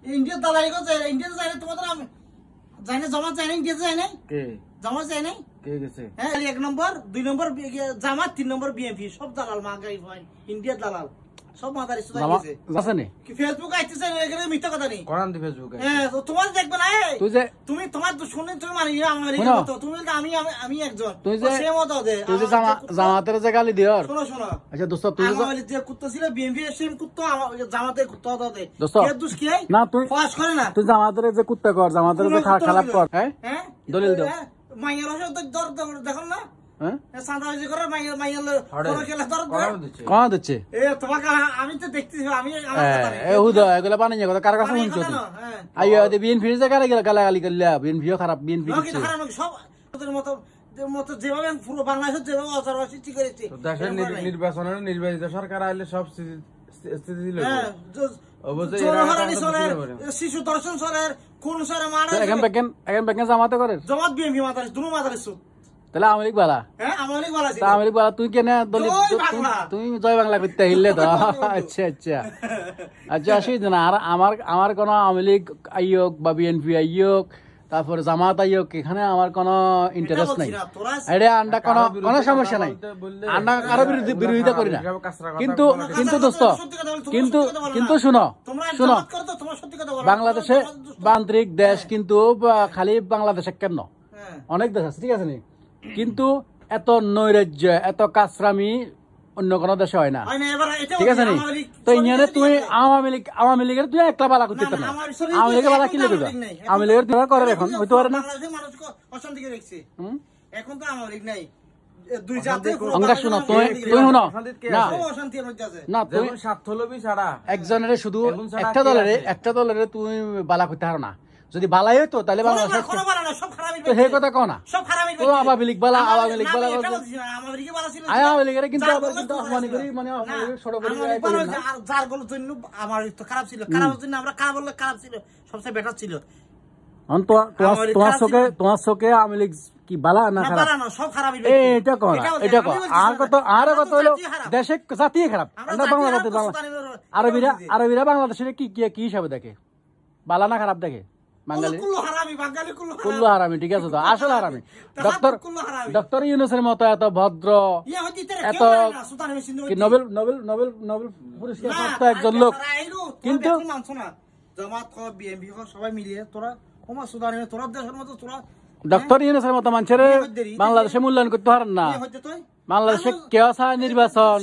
India Dalai India যাই না তোমাদের যাই না জমা চাই না ইন্ডিয়া যাই নাই জমা চাই নাই হ্যাঁ 1 নম্বর 2 নম্বর জামাত 3 নম্বর বিএনপি সব দালাল মাগাই ভাই ইন্ডিয়া দালাল সব মাদারি সুদাই গেছে আছে নি কি ফেসবুক আইতেছে এখানে মিথ্যা কথা নেই কোরআন দি ফেসবুক হ্যাঁ তো তোমার দেখবে না তুই যে তুমি তোমার শুনে তুমি মানি আমার মত তুমি আমি একজন তুই যে সে মত দে তুই যে জামাতের যে গালি দিও শোনো আচ্ছা দোস্ত তুই যে কুত্তা ছিল বিএনপি সেম কুত্তা জামাতের কুত্তা দে দোস্ত কে দুষ কি না তুই ফাঁস করে না তুই জামাতের যে কুত্তা কর জামাতের যে খারাপ কর হ্যাঁ দলিল দাও মাইয়ার হচ্ছে দর দেখো না হ্যাঁ সান্দাবাজি করে মাইয়ার বড় খেলা দর কোন দিচ্ছে এ তোমাকে আমি তো দেখতেছি আমি এ হুদা এগুলা বানিয়ে কথা কার কাছে শুনছো তুই আইয়া দে বিএনপি যে কারে গালাগালি করলা বিএনপিও খারাপ বিএনপি দিচ্ছে সব ওদের মত যেভাবে পুরো বাংলাদেশ যেভাবে অচরবাসী সৃষ্টি করেছে দেশের নির্বাচনের নির্বাচিত সরকার আইলে সব স্থিতিশীল হ্যাঁ জনহারানি চলের শিশু দর্শন চলের কোন সরে মারা এখন জামাতে করে জমাত বিএনপি মাতারে দুনো মাতারে সুদ তাহলে আওয়ামী লীগ বালা হ্যাঁ আওয়ামী লীগ বালা তা আওয়ামী লীগ বালা তুই কেন তুমি জয় বাংলা করতে হিললে তো আচ্ছা আচ্ছা আচ্ছা আসি না আর আমার কোন আওয়ামী লীগ আইয়োক বা বিএনপি আইয়োক তারপর জামাত আইয়োক এখানে আমার কোন ইন্টারেস্ট নাই এটা আন্ডা কোনো সমস্যা নাই আন্ডা কারো বিরোধিতা করি না কিন্তু দোস্ত কিন্তু শুনো বাংলাদেশে বান্ত্রিক দেশ কিন্তু খালি বাংলাদেশে কেন অনেক দেশ আছে ঠিক আছে নি কিন্তু এত নৈরাজ্য এত কাছরামি অন্য কোন দেশে হয় না ঠিক আছে নি তো ইন্ডিয়ানে তুই আওয়ামী লীগের তুই একটা বালা করতে না আওয়ামী লীগের বালা কি লিখবে আওয়ামী লীগের তুই করে এখন হইতে পারে না এখন তো আওয়ামী লীগ নাই দুই জাতি অঙ্গা শুনো তুই শুনো না তুই স্বার্থলোভী ছাড়া একজনের শুধু একটা দলের তুই বালা করতে পারো না যদি বালাই হইতো তাহলে বাংলাদেশ তো সেই কথা কও না তো আওয়ামী লীগ বালা আওয়ামী লীগের কিন্তু অপমান করি মানে ছোট করি যার বলে জন্য আমার তো খারাপ ছিল খারাপ জন্য আমরা খারাপ বললে খারাপ ছিল সবচেয়ে বেটার ছিল তোমার চোখে আওয়ামী লীগ কি বালা না খারাপ এটা কো আর কত হলো দেশে জাতি খারাপ আরবিরা বাংলাদেশের কি হিসাবে দেখে বালা না খারাপ দেখে বাঙালি কুল্লু হারামি ঠিক আছে তো আসল হারামি ডক্টর ইউনূসের মতো এত ভদ্র এত নোবেল পুরস্কার প্রাপ্ত একজন লোক কিন্তু ডক্টর ইউনূসের মতো মানুষের বাংলাদেশে মূল্যায়ন করতে পারেন না বাংলাদেশে কেউ নির্বাচন